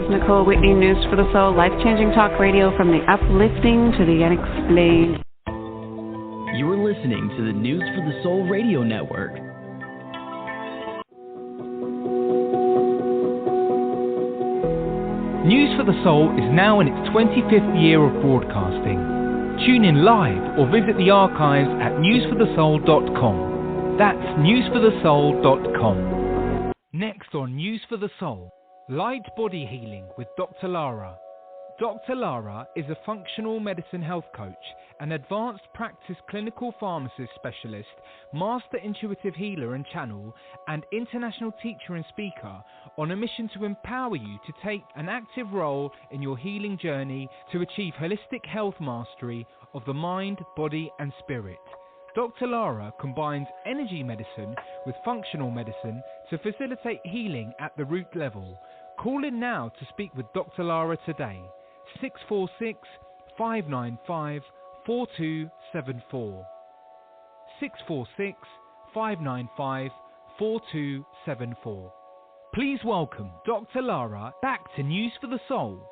is Nicole Whitney, News for the Soul, life-changing talk radio from the uplifting to the unexplained. You're listening to the News for the Soul radio network. News for the Soul is now in its 25th year of broadcasting. Tune in live or visit the archives at newsforthesoul.com. That's newsforthesoul.com. Next on News for the Soul, Light Body Healing with Dr. Lara. Dr. Lara is a functional medicine health coach, an advanced practice clinical pharmacist specialist, master intuitive healer and channel, and international teacher and speaker on a mission to empower you to take an active role in your healing journey to achieve holistic health mastery of the mind, body and spirit. Dr. Lara combines energy medicine with functional medicine to facilitate healing at the root level. Call in now to speak with Dr. Lara today. 646-595-4274. 646-595-4274. Please welcome Dr. Lara back to News for the Soul.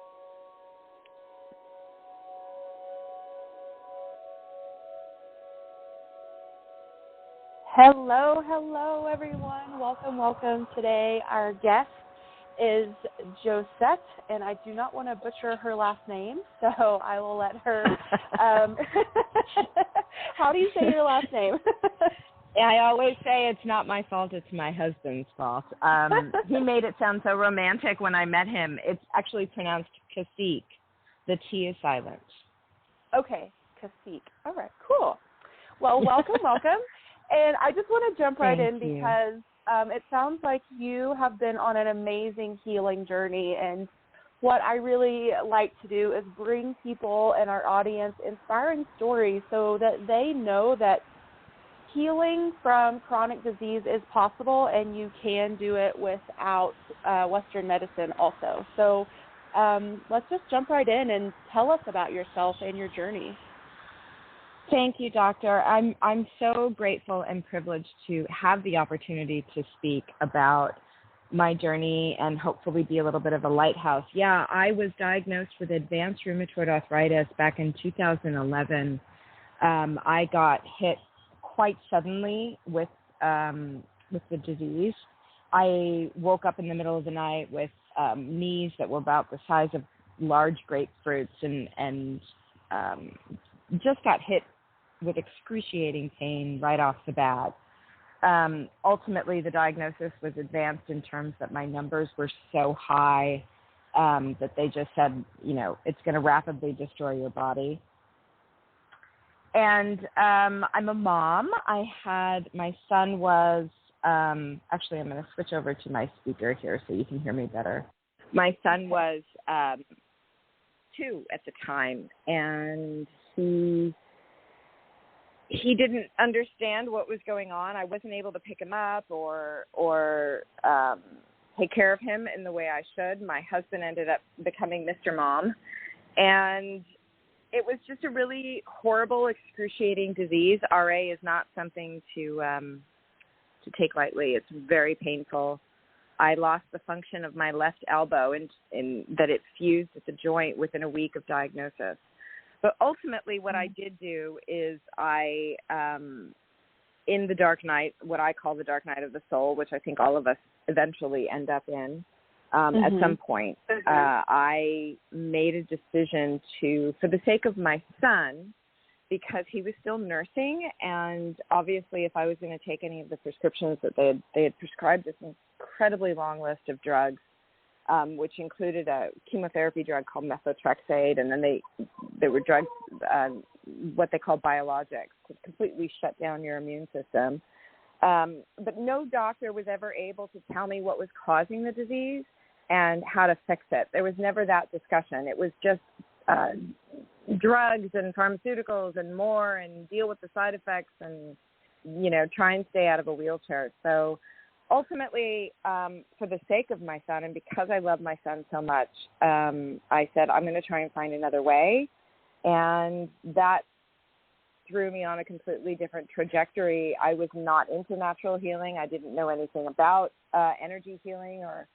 Hello everyone. Welcome. Today our guest is Josette, and I do not want to butcher her last name, so I will let her. How do you say your last name? I always say it's not my fault, it's my husband's fault. He made it sound so romantic when I met him. It's actually pronounced Tkacik. The T is silent. Okay, Tkacik. All right, cool. Well, welcome. And I just want to jump right in because it sounds like you have been on an amazing healing journey, and what I really like to do is bring people in our audience inspiring stories so that they know that healing from chronic disease is possible, and you can do it without Western medicine also. So let's just jump right in and tell us about yourself and your journey. Thank you, Doctor. I'm so grateful and privileged to have the opportunity to speak about my journey and hopefully be a little bit of a lighthouse. Yeah, I was diagnosed with advanced rheumatoid arthritis back in 2011. I got hit quite suddenly with the disease. I woke up in the middle of the night with knees that were about the size of large grapefruits and just got hit with excruciating pain right off the bat. Ultimately, the diagnosis was advanced in terms that my numbers were so high that they just said, it's going to rapidly destroy your body. And I'm a mom. My son was, actually, I'm going to switch over to my speaker here so you can hear me better. My son was 2 at the time, and he didn't understand what was going on. I wasn't able to pick him up or take care of him in the way I should. My husband ended up becoming Mr. Mom, and it was just a really horrible, excruciating disease. RA is not something to take lightly. It's very painful. I lost the function of my left elbow in that it fused at the joint within a week of diagnosis. But ultimately what I did do is I, in the dark night, what I call the dark night of the soul, which I think all of us eventually end up in at some point, I made a decision to, for the sake of my son, because he was still nursing, and obviously if I was going to take any of the prescriptions that they had prescribed this incredibly long list of drugs, which included a chemotherapy drug called methotrexate, and then there were drugs, what they call biologics, to completely shut down your immune system. But no doctor was ever able to tell me what was causing the disease and how to fix it. There was never that discussion. It was just drugs and pharmaceuticals and more, and deal with the side effects and, try and stay out of a wheelchair. So ultimately, for the sake of my son and because I love my son so much, I said, I'm going to try and find another way. And that threw me on a completely different trajectory. I was not into natural healing. I didn't know anything about energy healing or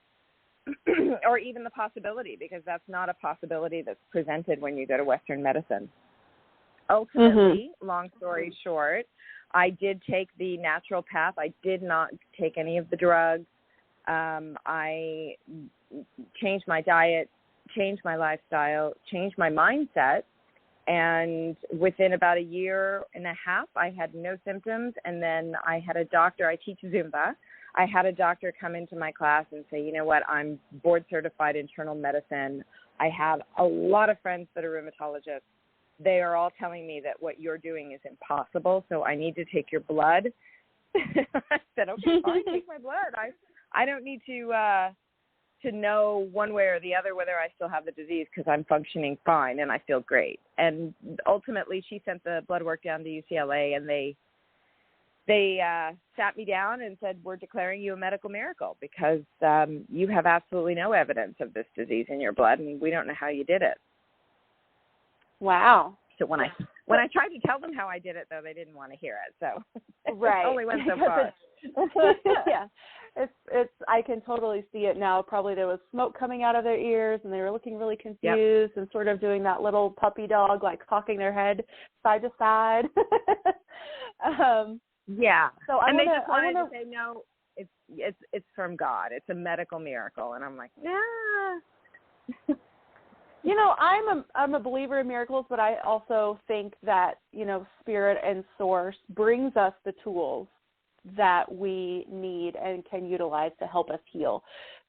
or even the possibility, because that's not a possibility that's presented when you go to Western medicine. Ultimately, long story short, I did take the natural path. I did not take any of the drugs. I changed my diet, changed my lifestyle, changed my mindset. And within about a year and a half, I had no symptoms. And then I had a doctor. I teach Zumba. I had a doctor come into my class and say, you know what, I'm board certified internal medicine. I have a lot of friends that are rheumatologists. They are all telling me that what you're doing is impossible, so I need to take your blood. I said, okay, fine, take my blood. I don't need to know one way or the other whether I still have the disease, because I'm functioning fine and I feel great. And ultimately, she sent the blood work down to UCLA, and they sat me down and said, we're declaring you a medical miracle because you have absolutely no evidence of this disease in your blood, and we don't know how you did it. Wow. So when I tried to tell them how I did it, though, they didn't want to hear it. So right. it only went so far. Yeah. It's I can totally see it now. Probably there was smoke coming out of their ears, and they were looking really confused and sort of doing that little puppy dog, like cocking their head side to side. Yeah. So they just wanted to say, no, it's from God. It's a medical miracle. And I'm like, nah. You know, I'm a believer in miracles, but I also think that, you know, spirit and source brings us the tools that we need and can utilize to help us heal.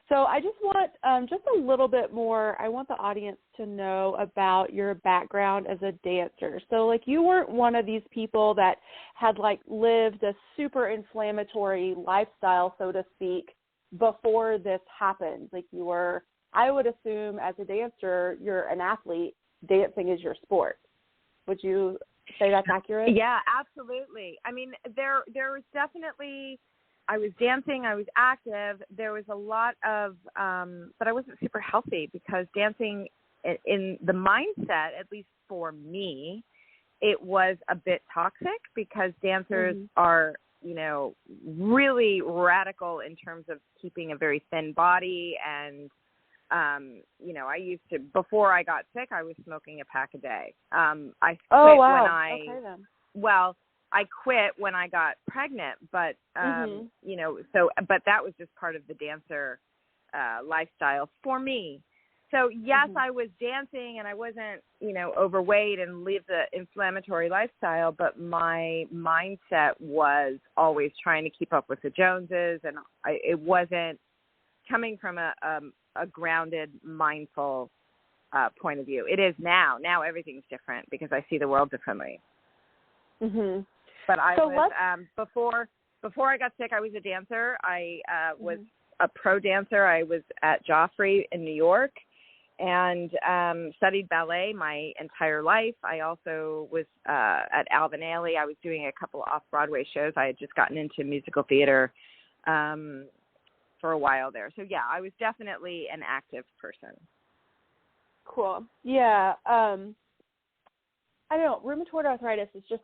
So I just want just a little bit more. I want the audience to know about your background as a dancer. So, like, you weren't one of these people that had, like, lived a super inflammatory lifestyle, so to speak, before this happened. Like, you were, I would assume, as a dancer, you're an athlete. Dancing is your sport. Would you say that's accurate? Yeah, absolutely. I mean, there was definitely, I was dancing, I was active. There was a lot of, but I wasn't super healthy, because dancing in the mindset, at least for me, it was a bit toxic, because dancers are, you know, really radical in terms of keeping a very thin body. And, you know, I used to, before I got sick, I was smoking a pack a day. I quit I quit when I got pregnant, but, you know, but that was just part of the dancer lifestyle for me. So, yes, I was dancing and I wasn't, you know, overweight and lived the inflammatory lifestyle, but my mindset was always trying to keep up with the Joneses, and it wasn't coming from a grounded, mindful point of view. It is now. Now everything's different because I see the world differently. Mm-hmm. But I was, before I got sick, I was a dancer. I was a pro dancer. I was at Joffrey in New York and studied ballet my entire life. I also was at Alvin Ailey. I was doing a couple off-Broadway shows. I had just gotten into musical theater for a while there. So, yeah, I was definitely an active person. Cool. Yeah. I don't know. Rheumatoid arthritis is just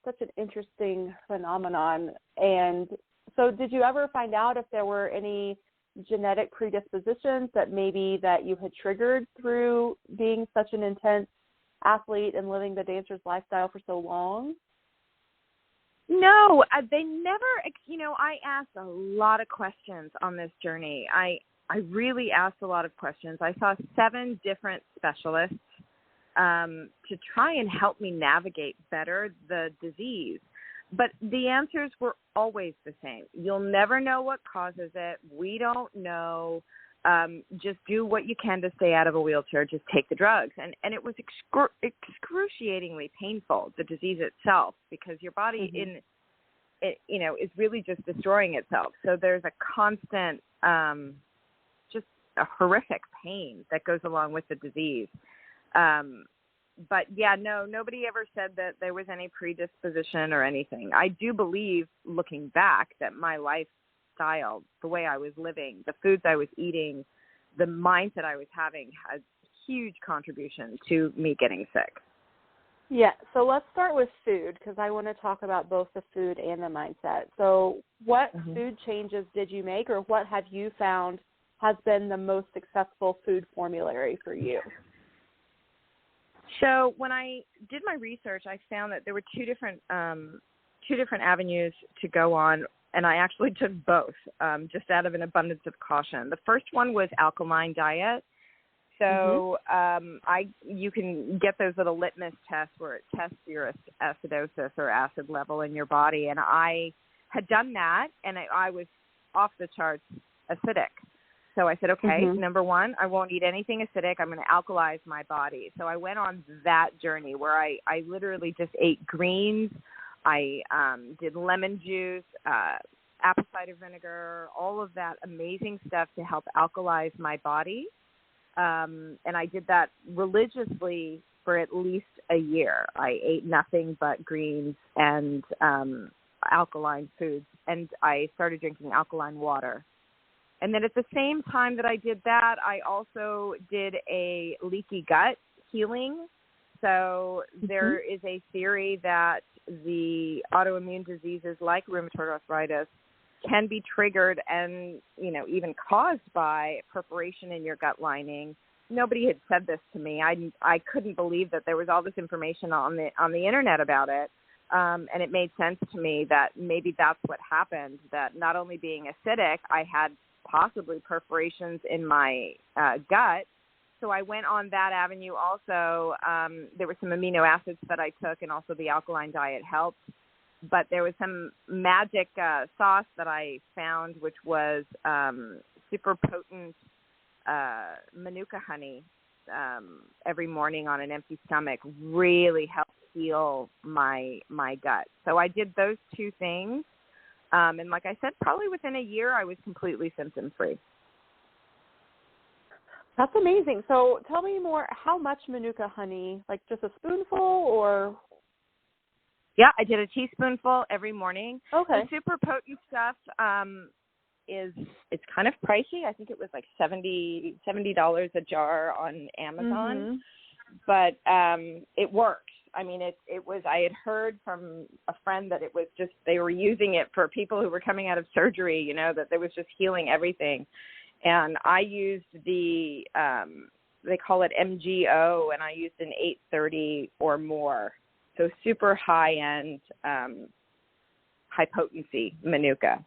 such an interesting phenomenon. And so did you ever find out if there were any genetic predispositions that maybe that you had triggered through being such an intense athlete and living the dancer's lifestyle for so long? No, they never, you know, I asked a lot of questions on this journey. I really asked a lot of questions. I saw 7 different specialists to try and help me navigate better the disease. But the answers were always the same. You'll never know what causes it. We don't know. Just do what you can to stay out of a wheelchair. Just take the drugs. And it was excruciatingly painful, the disease itself, because your body you know, is really just destroying itself. So there's a constant, just a horrific pain that goes along with the disease. But yeah, no, nobody ever said that there was any predisposition or anything. I do believe, looking back, that my lifestyle, the way I was living, the foods I was eating, the mindset I was having has huge contribution to me getting sick. Yeah, so let's start with food, because I want to talk about both the food and the mindset. So what food changes did you make, or what have you found has been the most successful food formulary for you? So when I did my research, I found that there were two different avenues to go on, and I actually took both, just out of an abundance of caution. The first one was Alkaline Diet. So you can get those little litmus tests where it tests your acidosis or acid level in your body, and I had done that, and I was off the charts acidic. So I said, okay, number one, I won't eat anything acidic. I'm going to alkalize my body. So I went on that journey where I literally just ate greens. I did lemon juice, apple cider vinegar, all of that amazing stuff to help alkalize my body. And I did that religiously for at least a year. I ate nothing but greens and alkaline foods, and I started drinking alkaline water. And then at the same time that I did that, I also did a leaky gut healing. So there is a theory that the autoimmune diseases like rheumatoid arthritis can be triggered and, even caused by perforation in your gut lining. Nobody had said this to me. I couldn't believe that there was all this information on the internet about it. And it made sense to me that maybe that's what happened, that not only being acidic, I had possibly perforations in my gut. So I went on that avenue also. There were some amino acids that I took, and also the alkaline diet helped. But there was some magic sauce that I found, which was super potent Manuka honey every morning on an empty stomach. Really helped heal my gut. So I did those two things. And like I said, probably within a year, I was completely symptom-free. That's amazing. So tell me more, how much Manuka honey, like just a spoonful or? Yeah, I did a teaspoonful every morning. Okay. The super potent stuff it's kind of pricey. I think it was like $70 a jar on Amazon. But it works. I mean, it was, I had heard from a friend that it was just, they were using it for people who were coming out of surgery, that there was just healing everything. And I used they call it MGO, and I used an 830 or more. So super high-end, high-potency Manuka.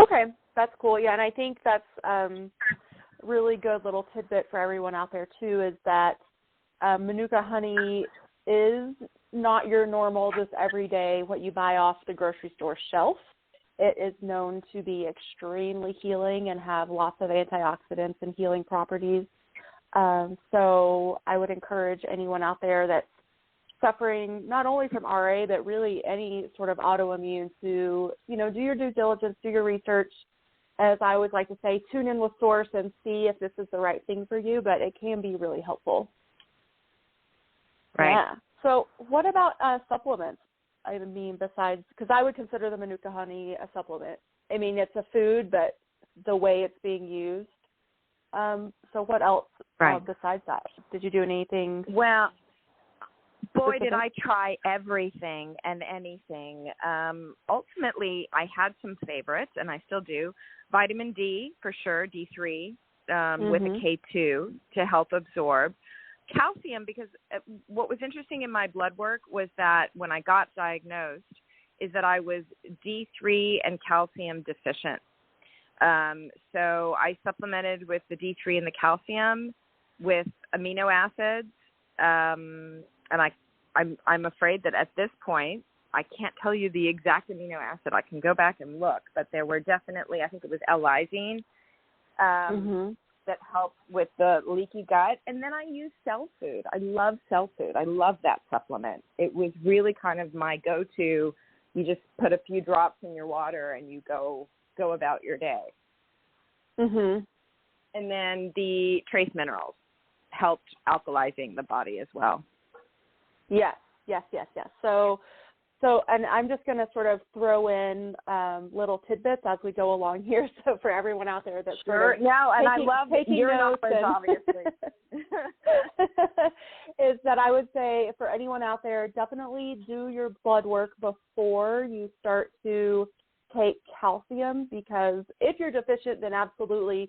Okay, that's cool. Yeah, and I think that's really good little tidbit for everyone out there, too, is that Manuka honey is not your normal, just everyday, what you buy off the grocery store shelf. It is known to be extremely healing and have lots of antioxidants and healing properties. So I would encourage anyone out there that's suffering not only from RA, but really any sort of autoimmune to, do your due diligence, do your research. As I always like to say, tune in with source and see if this is the right thing for you, but it can be really helpful. Right. Yeah. So what about supplements? I mean, besides, because I would consider the Manuka honey a supplement. I mean, it's a food, but the way it's being used. So what else besides that? Did you do anything? Well, boy, specific? did I try everything and anything. Ultimately, I had some favorites, and I still do. Vitamin D, for sure, D3, with a K2 to help absorb. Calcium, because what was interesting in my blood work was that when I got diagnosed is that I was D3 and calcium deficient. So I supplemented with the D3 and the calcium with amino acids. And I'm afraid that at this point, I can't tell you the exact amino acid. I can go back and look, but there were definitely, I think it was L-lysine, that helped with the leaky gut. And then I use cell food. I love cell food. I love that supplement. It was really kind of my go-to. You just put a few drops in your water and you go about your day. And then the trace minerals helped alkalizing the body as well. Yes. So, and I'm just going to sort of throw in little tidbits as we go along here. So for everyone out there that's sort of I love your knowledge, obviously, is that I would say for anyone out there, definitely do your blood work before you start to take calcium, because if you're deficient, then absolutely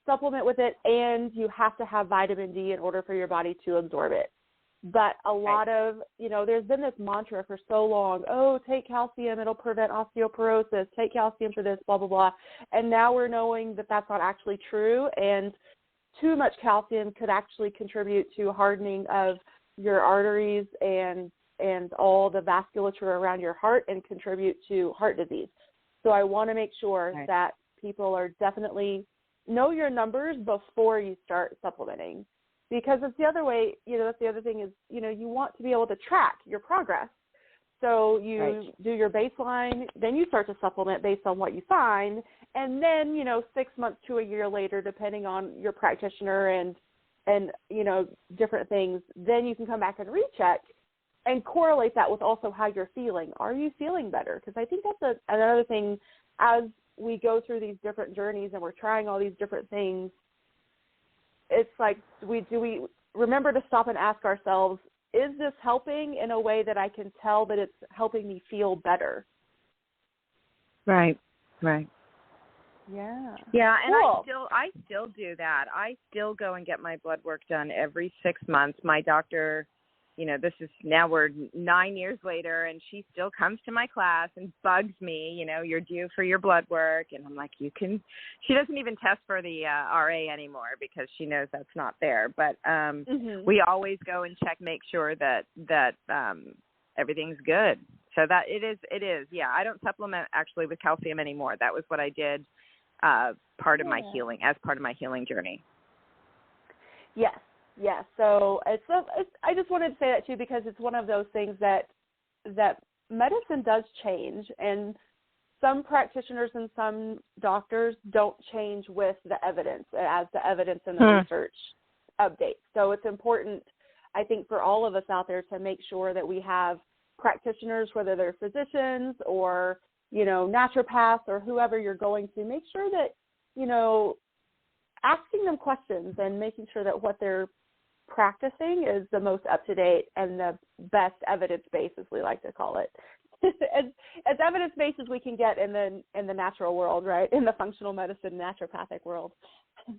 supplement with it, and you have to have vitamin D in order for your body to absorb it. But a lot of, there's been this mantra for so long, oh, take calcium, it'll prevent osteoporosis, take calcium for this, blah, blah, blah. And now we're knowing that that's not actually true, and too much calcium could actually contribute to hardening of your arteries and all the vasculature around your heart and contribute to heart disease. So I want to make sure that people are definitely know your numbers before you start supplementing. Because it's the other way, that's the other thing is, you want to be able to track your progress. So you do your baseline, then you start to supplement based on what you find. And then, 6 months to a year later, depending on your practitioner and different things, then you can come back and recheck and correlate that with also how you're feeling. Are you feeling better? Because I think that's another thing as we go through these different journeys and we're trying all these different things. It's like, do we remember to stop and ask ourselves, is this helping in a way that I can tell that it's helping me feel better? Right. Yeah. Yeah, and cool. I still do that. I still go and get my blood work done every 6 months. My doctor, this is now we're 9 years later, and she still comes to my class and bugs me, you're due for your blood work. And I'm like, she doesn't even test for the RA anymore because she knows that's not there. But we always go and make sure that everything's good. So that it is. Yeah, I don't supplement actually with calcium anymore. That was what I did part of my healing journey. Yes. Yeah, so I just wanted to say that too, because it's one of those things that medicine does change, and some practitioners and some doctors don't change with the evidence as the evidence and the research updates. So it's important, I think, for all of us out there to make sure that we have practitioners, whether they're physicians or, naturopaths or whoever you're going to, make sure that, asking them questions and making sure that what they're practicing is the most up-to-date and the best evidence-based, as we like to call it. as evidence-based as we can get in the natural world, right? In the functional medicine, naturopathic world.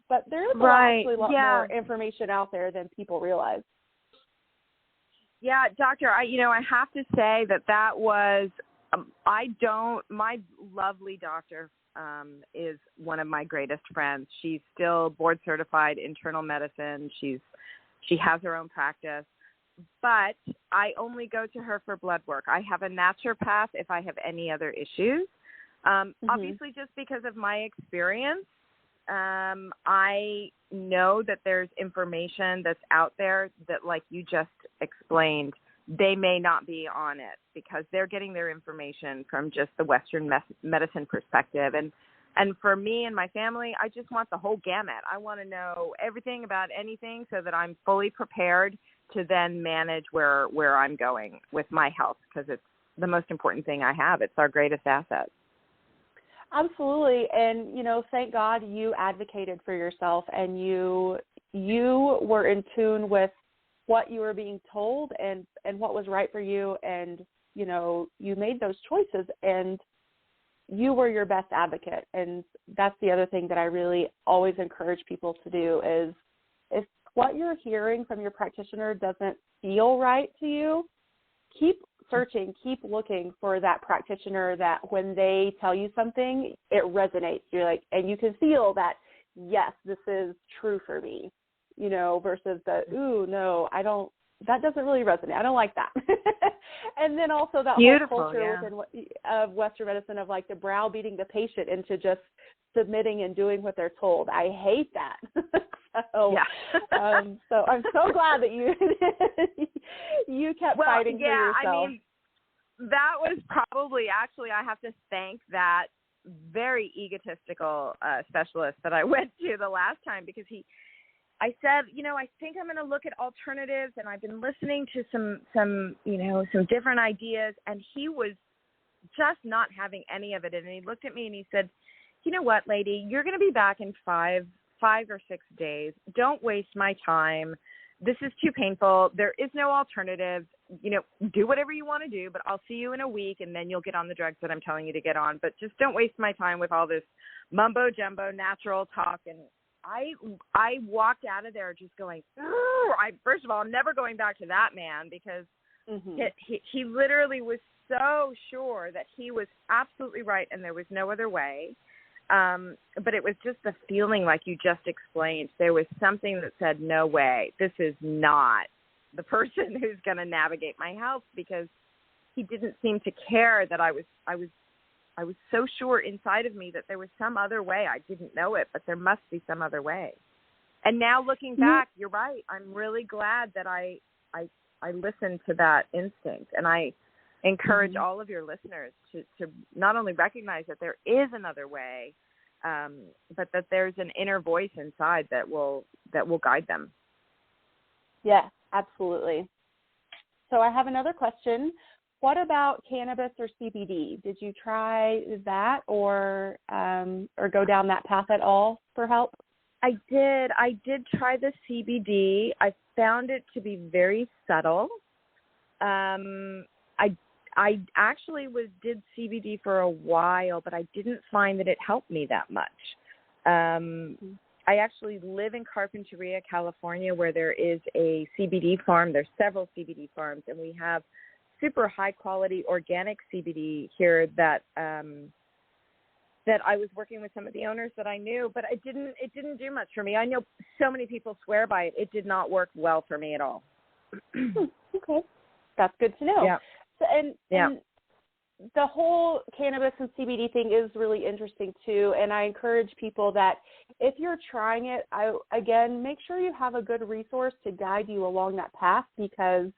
But there is actually a lot more information out there than people realize. Yeah, doctor, I have to say that was, my lovely doctor is one of my greatest friends. She's still board certified internal medicine. She has her own practice, but I only go to her for blood work. I have a naturopath if I have any other issues. Obviously, just because of my experience, I know that there's information that's out there that, like you just explained, they may not be on it because they're getting their information from just the Western medicine perspective. And for me and my family, I just want the whole gamut. I want to know everything about anything so that I'm fully prepared to then manage where I'm going with my health, because it's the most important thing I have. It's our greatest asset. Absolutely. And, thank God you advocated for yourself, and you were in tune with what you were being told and what was right for you. And, you made those choices, and you were your best advocate. And that's the other thing that I really always encourage people to do is if what you're hearing from your practitioner doesn't feel right to you, keep searching, keep looking for that practitioner that when they tell you something, it resonates. You're like, and you can feel that, yes, this is true for me, versus the, ooh, no, that doesn't really resonate. I don't like that. And then also that whole culture of Western medicine of like the browbeating the patient into just submitting and doing what they're told. I hate that. So I'm so glad that you kept fighting for yourself. I mean, that was probably actually, I have to thank that very egotistical specialist that I went to the last time, because I said, I think I'm going to look at alternatives, and I've been listening to some different ideas, and he was just not having any of it. And he looked at me and he said, you know what, lady, you're going to be back in 5 or 6 days. Don't waste my time. this is too painful. There is no alternative. You know, do whatever you want to do, but I'll see you in a week, and then you'll get on the drugs that I'm telling you to get on. But just don't waste my time with all this mumbo jumbo natural talk. And I walked out of there just going, first of all, I'm never going back to that man, because he literally was so sure that he was absolutely right and there was no other way. But it was just the feeling like you just explained. There was something that said, no way, this is not the person who's going to navigate my health, because he didn't seem to care that I was so sure inside of me that there was some other way. I didn't know it, but there must be some other way. And now looking back, you're right. I'm really glad that I listened to that instinct. And I encourage all of your listeners to not only recognize that there is another way, but that there's an inner voice inside that will guide them. Yeah, absolutely. So I have another question. What about cannabis or CBD? Did you try that or go down that path at all for help? I did try the CBD. I found it to be very subtle. I actually did CBD for a while, but I didn't find that it helped me that much. I actually live in Carpinteria, California, where there is a CBD farm. There's several CBD farms, and we have super high quality organic CBD here that I was working with some of the owners that I knew, but it didn't do much for me. I know so many people swear by it. It did not work well for me at all. Okay. That's good to know. Yeah. So, and the whole cannabis and CBD thing is really interesting too. And I encourage people that if you're trying it, again, make sure you have a good resource to guide you along that path, because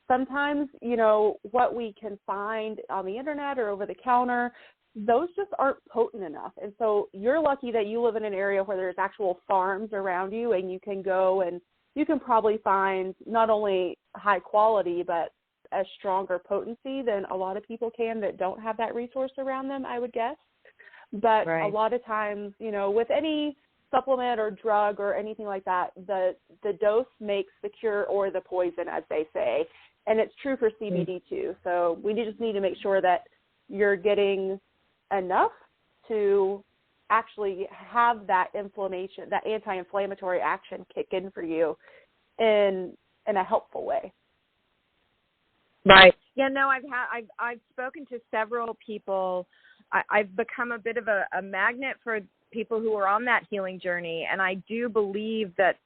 sometimes, you know, what we can find on the internet or over the counter, those just aren't potent enough. And so you're lucky that you live in an area where there's actual farms around you, and you can go and you can probably find not only high quality, but a stronger potency than a lot of people can that don't have that resource around them, I would guess. But a lot of times, you know, with any supplement or drug or anything like that, the dose makes the cure or the poison, as they say. And it's true for CBD too. So we just need to make sure that you're getting enough to actually have that inflammation, that anti-inflammatory action kick in for you in a helpful way. Right. Yeah, no, I've spoken to several people. I've become a bit of a magnet for people who are on that healing journey, and I do believe that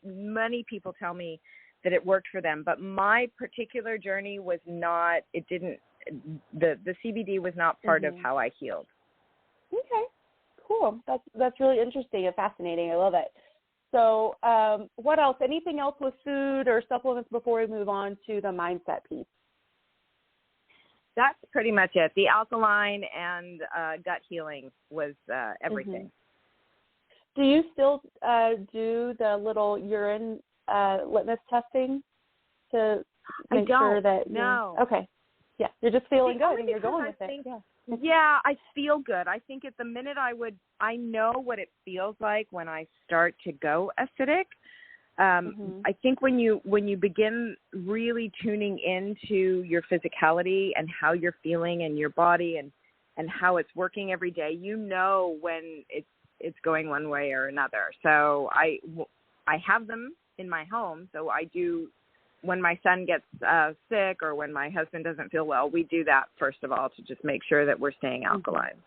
many people tell me that it worked for them, but my particular journey was not, the CBD was not part of how I healed. Okay, cool. That's really interesting and fascinating. I love it. So what else? Anything else with food or supplements before we move on to the mindset piece? That's pretty much it. The alkaline and gut healing was everything. Do you still do the little urine litmus testing to make sure that? No. Okay. Yeah, you're just feeling good and you're going with it. Yeah, I feel good. I think at the minute I know what it feels like when I start to go acidic. I think when you begin really tuning into your physicality and how you're feeling and your body and how it's working every day, you know when it's going one way or another. So I have them in my home. So I do, when my son gets sick or when my husband doesn't feel well, we do that first of all to just make sure that we're staying alkaline.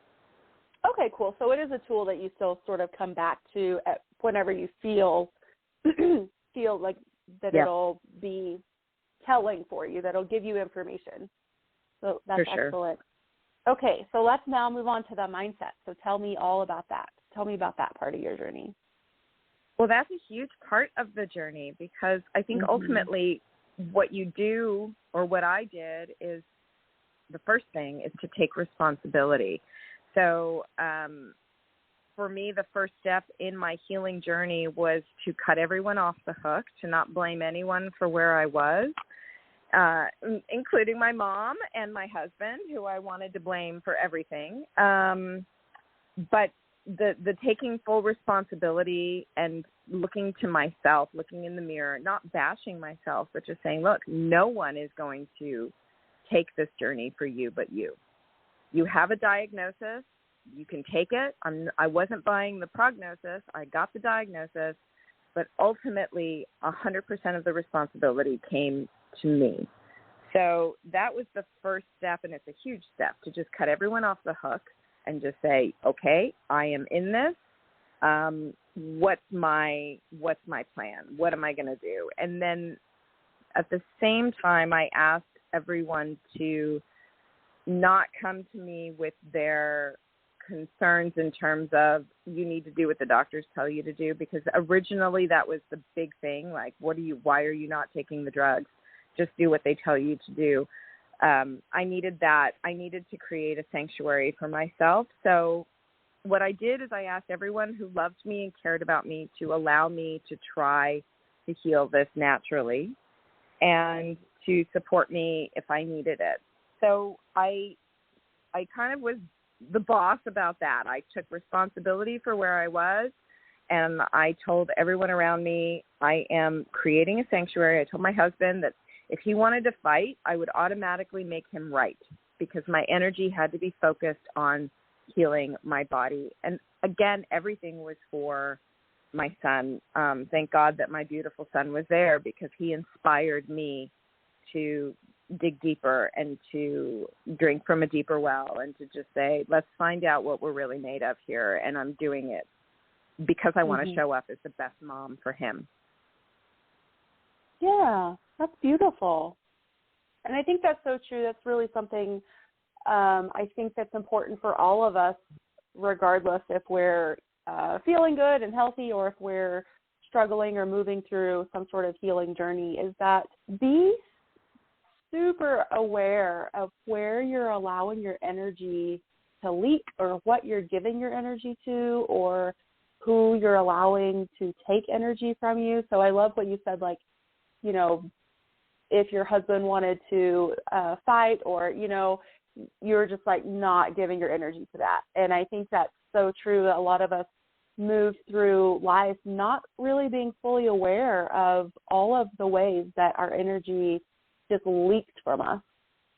Okay, cool. So it is a tool that you still sort of come back to whenever you feel like that it'll be telling for you, that'll give you information. So that's excellent. Okay, so let's now move on to the mindset. So tell me all about that. Tell me about that part of your journey. Well, that's a huge part of the journey, because I think ultimately what you do, or what I did, is the first thing is to take responsibility. So for me, the first step in my healing journey was to cut everyone off the hook, to not blame anyone for where I was, including my mom and my husband, who I wanted to blame for everything. But the taking full responsibility and looking to myself, looking in the mirror, not bashing myself, but just saying, look, no one is going to take this journey for you but you. You have a diagnosis. You can take it. I wasn't buying the prognosis. I got the diagnosis, but ultimately 100% of the responsibility came to me. So that was the first step, and it's a huge step to just cut everyone off the hook and just say, okay, I am in this. What's my plan? What am I going to do? And then at the same time, I asked everyone to not come to me with their concerns in terms of you need to do what the doctors tell you to do, because originally that was the big thing. Like, why are you not taking the drugs? Just do what they tell you to do. I needed that. I needed to create a sanctuary for myself. So what I did is I asked everyone who loved me and cared about me to allow me to try to heal this naturally and to support me if I needed it. So I kind of was the boss about that. I took responsibility for where I was, and I told everyone around me, I am creating a sanctuary. I told my husband that if he wanted to fight, I would automatically make him right, because my energy had to be focused on healing my body. And again, everything was for my son. Thank God that my beautiful son was there, because he inspired me to dig deeper and to drink from a deeper well and to just say, let's find out what we're really made of here. And I'm doing it because I want to show up as the best mom for him. Yeah, that's beautiful. And I think that's so true. That's really something I think that's important for all of us, regardless if we're feeling good and healthy or if we're struggling or moving through some sort of healing journey, is that be super aware of where you're allowing your energy to leak, or what you're giving your energy to, or who you're allowing to take energy from you. So I love what you said, like, you know, if your husband wanted to fight, or, you know, you're just like not giving your energy to that. And I think that's so true, that a lot of us move through life not really being fully aware of all of the ways that our energy just leaked from us.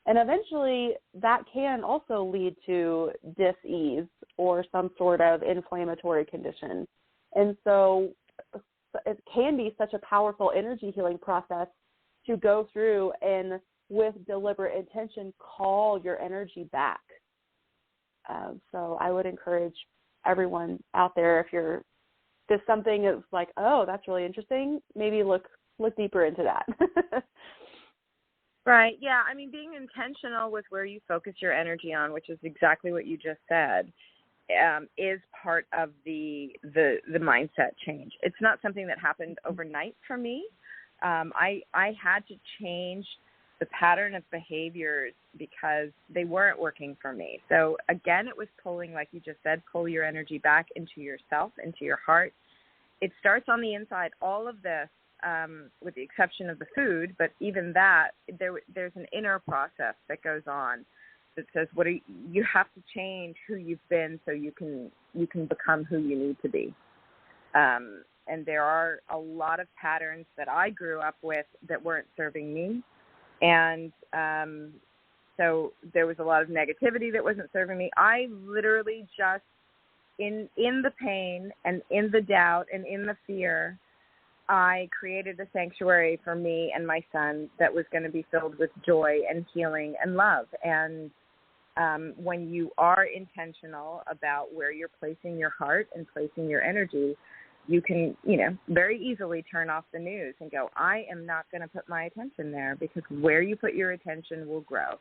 And eventually that can also lead to dis-ease or some sort of inflammatory condition. And so it can be such a powerful energy healing process to go through and with deliberate intention call your energy back. So I would encourage everyone out there, if something is like, oh, that's really interesting, maybe look deeper into that. Right. Yeah. I mean, being intentional with where you focus your energy on, which is exactly what you just said, is part of the mindset change. It's not something that happened overnight for me. I had to change the pattern of behaviors because they weren't working for me. So again, it was pulling, like you just said, pull your energy back into yourself, into your heart. It starts on the inside. All of this, with the exception of the food, but even that, there's an inner process that goes on that says, you have to change who you've been so you can become who you need to be. And there are a lot of patterns that I grew up with that weren't serving me. And so there was a lot of negativity that wasn't serving me. I literally just, in the pain and in the doubt and in the fear, I created a sanctuary for me and my son that was going to be filled with joy and healing and love. And when you are intentional about where you're placing your heart and placing your energy, you can, very easily turn off the news and go, I am not going to put my attention there, because where you put your attention will grow.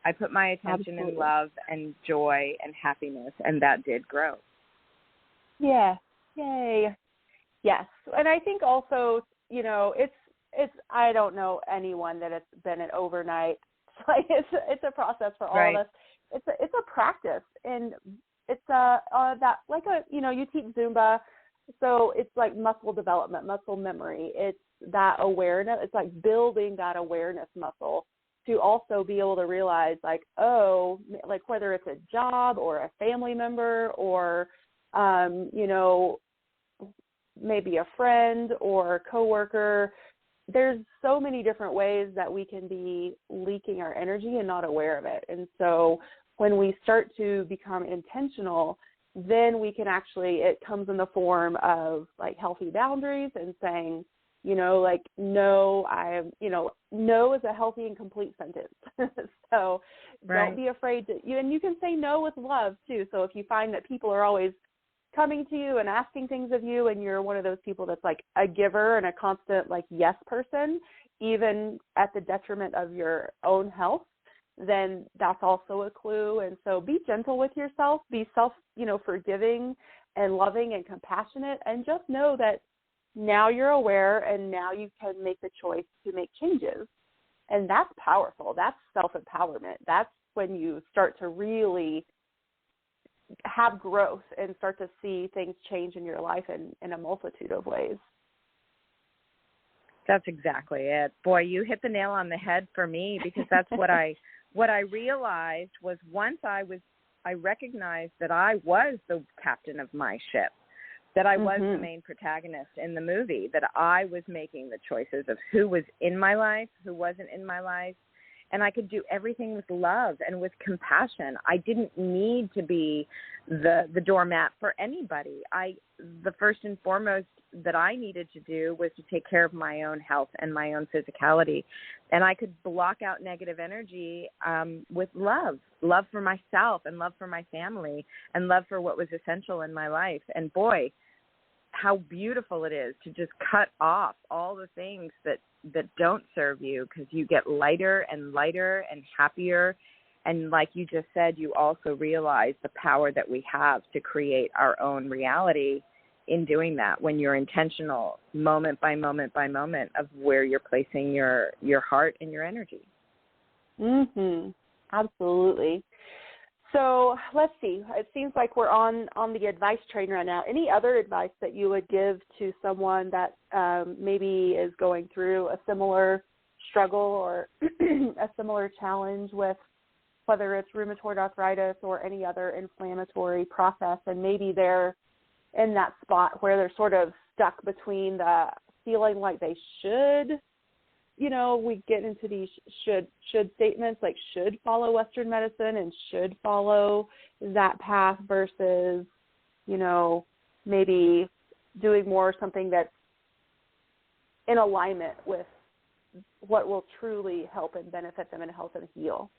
I put my attention in love and joy and happiness, and that did grow. Yeah. Yay. Yes. And I think also, it's I don't know anyone that it's been an overnight. It's a process for all of us. It's a practice, and it's you teach Zumba, so it's like muscle development, muscle memory. It's that awareness. It's like building that awareness muscle to also be able to realize, like, oh, like whether it's a job or a family member or you know, maybe a friend or a coworker. There's so many different ways that we can be leaking our energy and not aware of it. And so when we start to become intentional, then we can actually, it comes in the form of like healthy boundaries and saying, you know, like, no, no is a healthy and complete sentence. So Don't be afraid to, and you can say no with love too. So if you find that people are always coming to you and asking things of you, and you're one of those people that's like a giver and a constant like yes person, even at the detriment of your own health, then that's also a clue. And so be gentle with yourself, be forgiving and loving and compassionate, and just know that now you're aware and now you can make the choice to make changes. And that's powerful. That's self-empowerment. That's when you start to really have growth and start to see things change in your life in a multitude of ways. That's exactly it. Boy, you hit the nail on the head for me, because that's what I realized was once I recognized that I was the captain of my ship, that I was the main protagonist in the movie, that I was making the choices of who was in my life, who wasn't in my life, and I could do everything with love and with compassion. I didn't need to be the doormat for anybody. The first and foremost that I needed to do was to take care of my own health and my own physicality, and I could block out negative energy with love for myself and love for my family and love for what was essential in my life. And boy, how beautiful it is to just cut off all the things that don't serve you, because you get lighter and lighter and happier. And like you just said, you also realize the power that we have to create our own reality in doing that, when you're intentional moment by moment by moment of where you're placing your heart and your energy. Absolutely. So let's see. It seems like we're on the advice train right now. Any other advice that you would give to someone that maybe is going through a similar struggle or a similar challenge with whether it's rheumatoid arthritis or any other inflammatory process, and maybe they're in that spot where they're sort of stuck between the feeling like they should, we get into these should statements, like should follow Western medicine and should follow that path versus, maybe doing more something that's in alignment with what will truly help and benefit them and help them heal.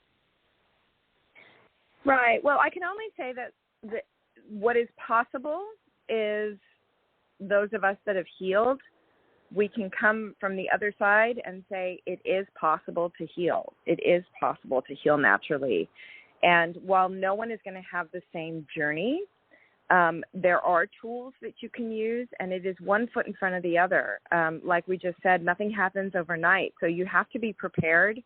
Right. Well, I can only say that what is possible is those of us that have healed, we can come from the other side and say it is possible to heal. It is possible to heal naturally. And while no one is going to have the same journey, there are tools that you can use, and it is one foot in front of the other. Like we just said, nothing happens overnight. So you have to be prepared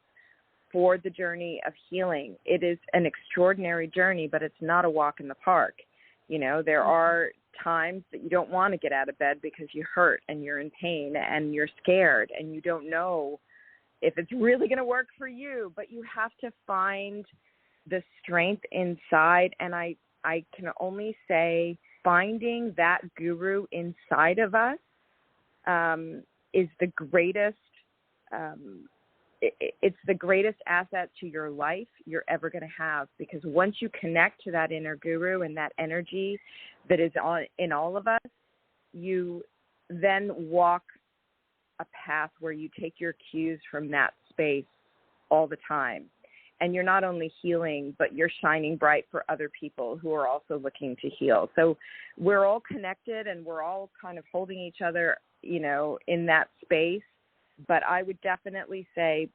for the journey of healing. It is an extraordinary journey, but it's not a walk in the park. There are times that you don't want to get out of bed because you hurt and you're in pain and you're scared and you don't know if it's really going to work for you, but you have to find the strength inside. And I can only say finding that guru inside of us is the greatest it's the greatest asset to your life you're ever going to have, because once you connect to that inner guru and that energy that is in all of us, you then walk a path where you take your cues from that space all the time. And you're not only healing, but you're shining bright for other people who are also looking to heal. So we're all connected and we're all kind of holding each other, in that space. But I would definitely say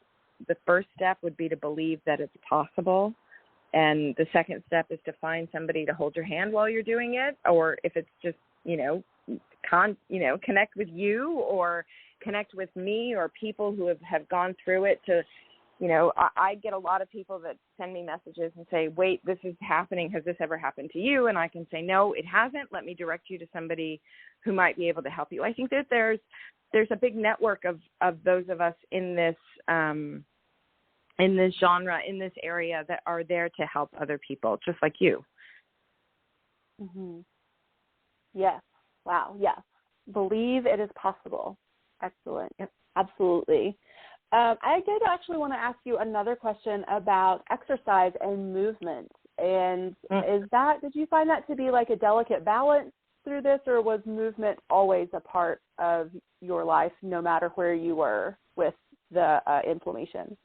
the first step would be to believe that it's possible. And the second step is to find somebody to hold your hand while you're doing it. Or if it's just, connect with you or connect with me or people who have gone through it to, I get a lot of people that send me messages and say, wait, this is happening. Has this ever happened to you? And I can say, no, it hasn't. Let me direct you to somebody who might be able to help you. I think that there's a big network of those of us in this genre, in this area, that are there to help other people, just like you. Yes. Wow. Yes. Believe it is possible. Excellent. Yep. Absolutely. I did actually want to ask you another question about exercise and movement. And did you find that to be like a delicate balance through this, or was movement always a part of your life no matter where you were with the inflammation?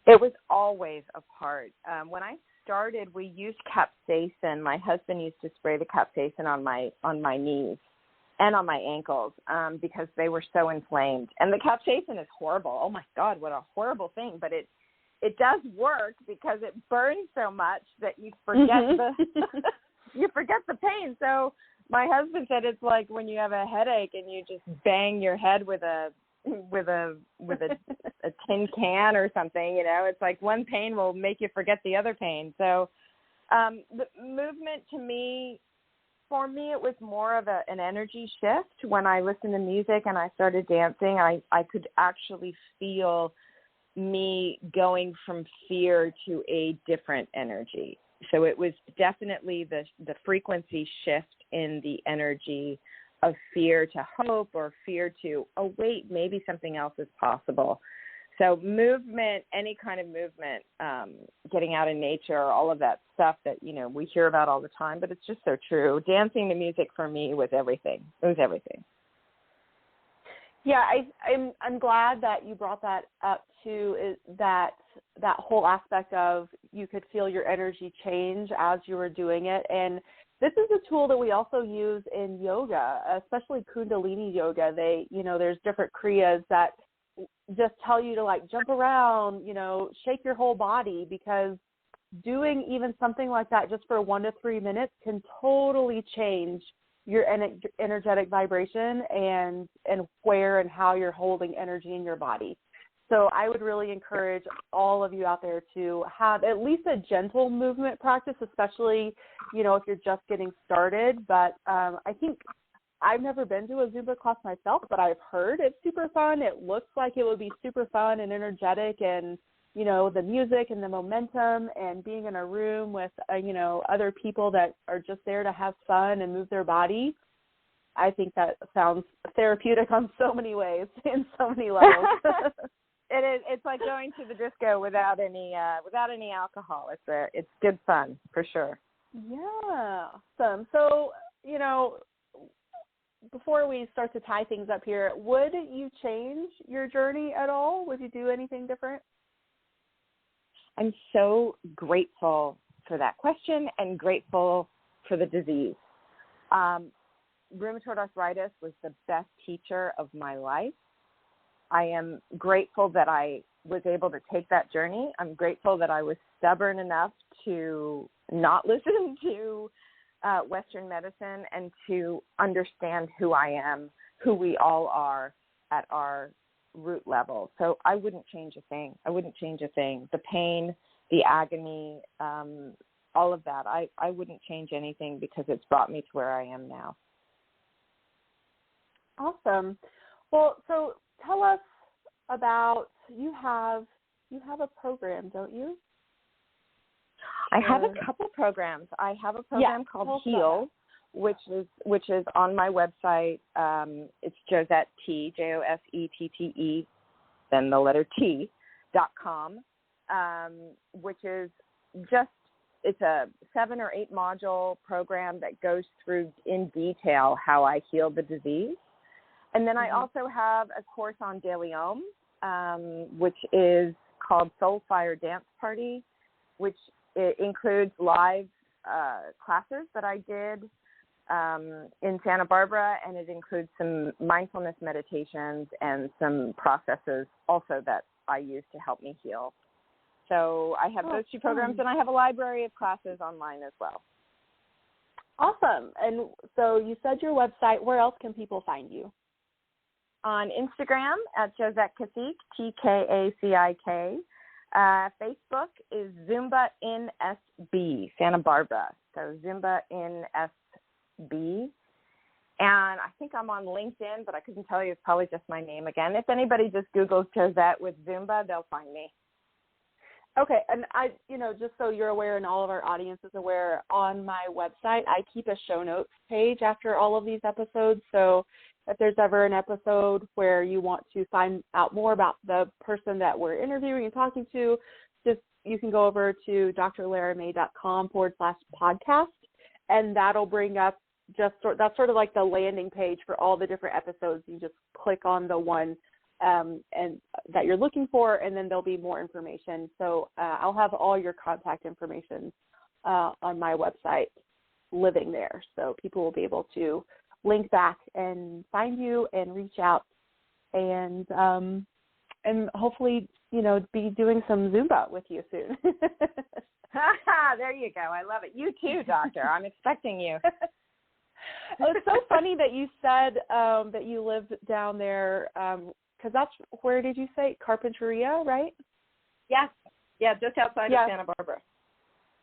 It was always a part. When I started, we used capsaicin. My husband used to spray the capsaicin on my knees and on my ankles because they were so inflamed. And the capsaicin is horrible. Oh, my God, what a horrible thing. But it does work because it burns so much that you forget you forget the pain. So my husband said it's like when you have a headache and you just bang your head with a tin can or something. You know, it's like one pain will make you forget the other pain. So the movement for me, it was more of an energy shift. When I listened to music and I started dancing, I could actually feel me going from fear to a different energy. So it was definitely the frequency shift in the energy of fear to hope, or fear to, oh, wait, maybe something else is possible. So movement, any kind of movement, getting out in nature, all of that stuff that, we hear about all the time, but it's just so true. Dancing to music for me was everything. It was everything. Yeah, I'm glad that you brought that up too, is that whole aspect of you could feel your energy change as you were doing it. And this is a tool that we also use in yoga, especially Kundalini yoga. There's different kriyas that just tell you to like jump around, shake your whole body, because doing even something like that just for 1 to 3 minutes can totally change your energetic vibration and where and how you're holding energy in your body. So I would really encourage all of you out there to have at least a gentle movement practice, especially, if you're just getting started. But I think I've never been to a Zumba class myself, but I've heard it's super fun. It looks like it would be super fun and energetic, and, the music and the momentum and being in a room with, other people that are just there to have fun and move their body. I think that sounds therapeutic on so many ways, in so many levels. It is. It's like going to the disco without any alcohol. It's good fun for sure. Yeah, awesome. So, before we start to tie things up here, would you change your journey at all? Would you do anything different? I'm so grateful for that question and grateful for the disease. Rheumatoid arthritis was the best teacher of my life. I am grateful that I was able to take that journey. I'm grateful that I was stubborn enough to not listen to Western medicine and to understand who I am, who we all are at our root level. So I wouldn't change a thing. The pain, the agony, all of that. I wouldn't change anything because it's brought me to where I am now. Awesome. Well, so tell us about, you have a program, don't you? I have a couple programs. I have a program called Heal, which is on my website. It's Josette T, JOSETTE, then the letter T.com, which is it's a 7 or 8 module program that goes through in detail how I healed the disease. And then I also have a course on De Leon, which is called Soul Fire Dance Party, which it includes live classes that I did in Santa Barbara, and it includes some mindfulness meditations and some processes also that I use to help me heal. So I have those 2 programs, and I have a library of classes online as well. Awesome. And so you said your website. Where else can people find you? On Instagram at Josette Tkacik, Tkacik. Facebook is Zumba in SB, Santa Barbara. So Zumba in SB. And I think I'm on LinkedIn, but I couldn't tell you. It's probably just my name again. If anybody just Googles Josette with Zumba, they'll find me. Okay, and I, just so you're aware and all of our audience is aware, on my website, I keep a show notes page after all of these episodes. So if there's ever an episode where you want to find out more about the person that we're interviewing and talking to, you can go over to drlaramay.com/podcast, and that'll bring up that's sort of like the landing page for all the different episodes. You just click on the one and that you're looking for, and then there'll be more information. So I'll have all your contact information on my website living there. So people will be able to link back and find you and reach out and hopefully, be doing some Zumba with you soon. There you go. I love it. You too, doctor. I'm expecting you. It's so funny that you said that you lived down there, because that's, where did you say? Carpinteria, right? Yes. Yeah, just outside of Santa Barbara.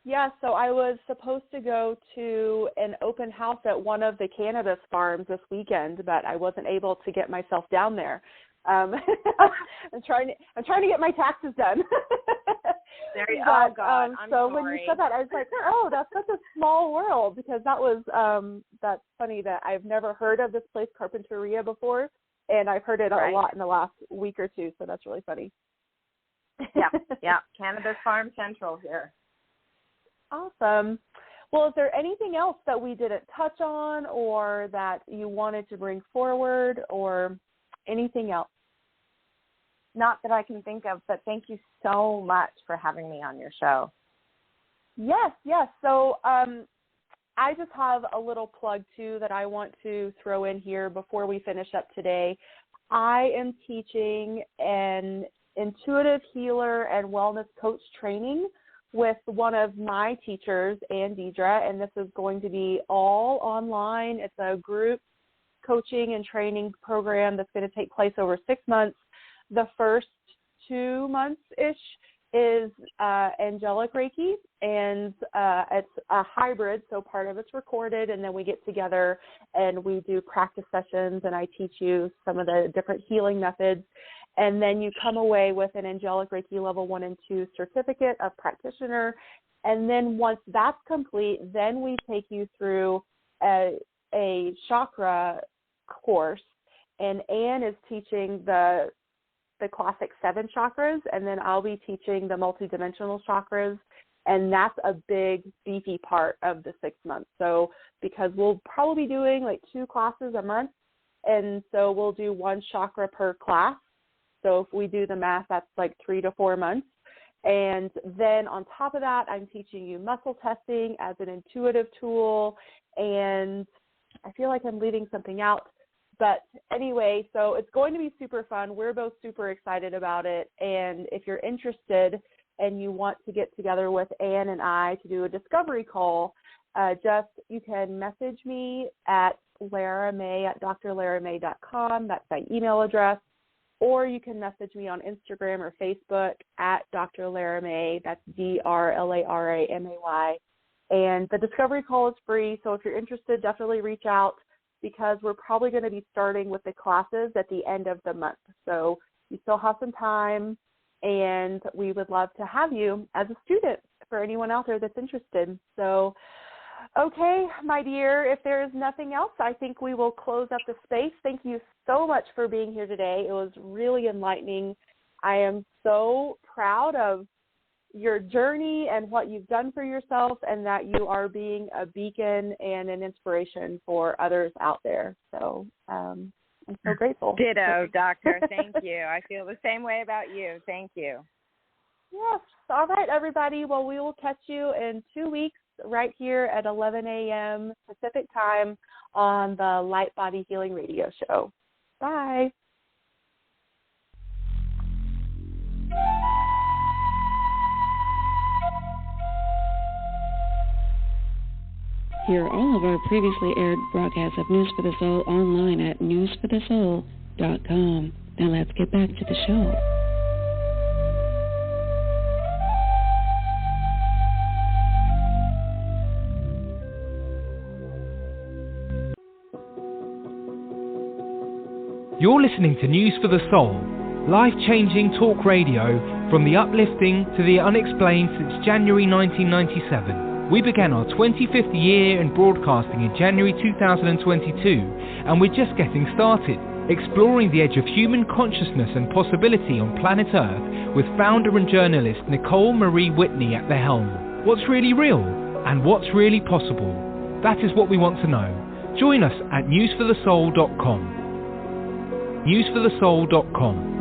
Yeah, so I was supposed to go to an open house at one of the cannabis farms this weekend, but I wasn't able to get myself down there. I'm trying to get my taxes done. Oh God, I'm so sorry. When you said that, I was like, oh, that's such a small world, because that was that's funny that I've never heard of this place Carpinteria before, and I've heard it a lot in the last week or two. So that's really funny. Yeah, Cannabis Farm Central here. Awesome. Well, is there anything else that we didn't touch on, or that you wanted to bring forward, or anything else? Not that I can think of, but thank you so much for having me on your show. Yes. So I just have a little plug, too, that I want to throw in here before we finish up today. I am teaching an intuitive healer and wellness coach training with one of my teachers, Ann Deidre, and this is going to be all online. It's a group coaching and training program that's going to take place over 6 months. The first 2 months-ish is angelic Reiki, and it's a hybrid, so part of it's recorded, and then we get together and we do practice sessions, and I teach you some of the different healing methods, and then you come away with an angelic Reiki level 1 and 2 certificate of practitioner, and then once that's complete, then we take you through a chakra course, and Anne is teaching the classic 7 chakras, and then I'll be teaching the multidimensional chakras, and that's a big, beefy part of the 6 months. So because we'll probably be doing like 2 classes a month, and so we'll do 1 chakra per class. So if we do the math, that's like 3 to 4 months. And then on top of that, I'm teaching you muscle testing as an intuitive tool, and I feel like I'm leaving something out. But anyway, so it's going to be super fun. We're both super excited about it. And if you're interested and you want to get together with Anne and I to do a discovery call, you can message me at laramay@drlaramay.com. That's my email address. Or you can message me on Instagram or Facebook at Dr. Laramay. That's DRLARAMAY. And the discovery call is free. So if you're interested, definitely reach out, because we're probably going to be starting with the classes at the end of the month. So you still have some time, and we would love to have you as a student for anyone out there that's interested. So, okay, my dear, if there is nothing else, I think we will close up the space. Thank you so much for being here today. It was really enlightening. I am so proud of your journey and what you've done for yourself, and that you are being a beacon and an inspiration for others out there. So I'm so grateful. Ditto, doctor. Thank you. I feel the same way about you. Thank you. Yes. All right, everybody. Well, we will catch you in 2 weeks right here at 11 a.m. Pacific time on the Light Body Healing Radio Show. Bye. Hear all of our previously aired broadcasts of News for the Soul online at newsforthesoul.com. Now let's get back to the show. You're listening to News for the Soul, Life-changing talk radio from the uplifting to the unexplained since January 1997. We began our 25th year in broadcasting in January 2022, and we're just getting started, exploring the edge of human consciousness and possibility on planet Earth with founder and journalist Nicole Marie Whitney at the helm. What's really real and what's really possible? That is what we want to know. Join us at newsforthesoul.com. newsforthesoul.com.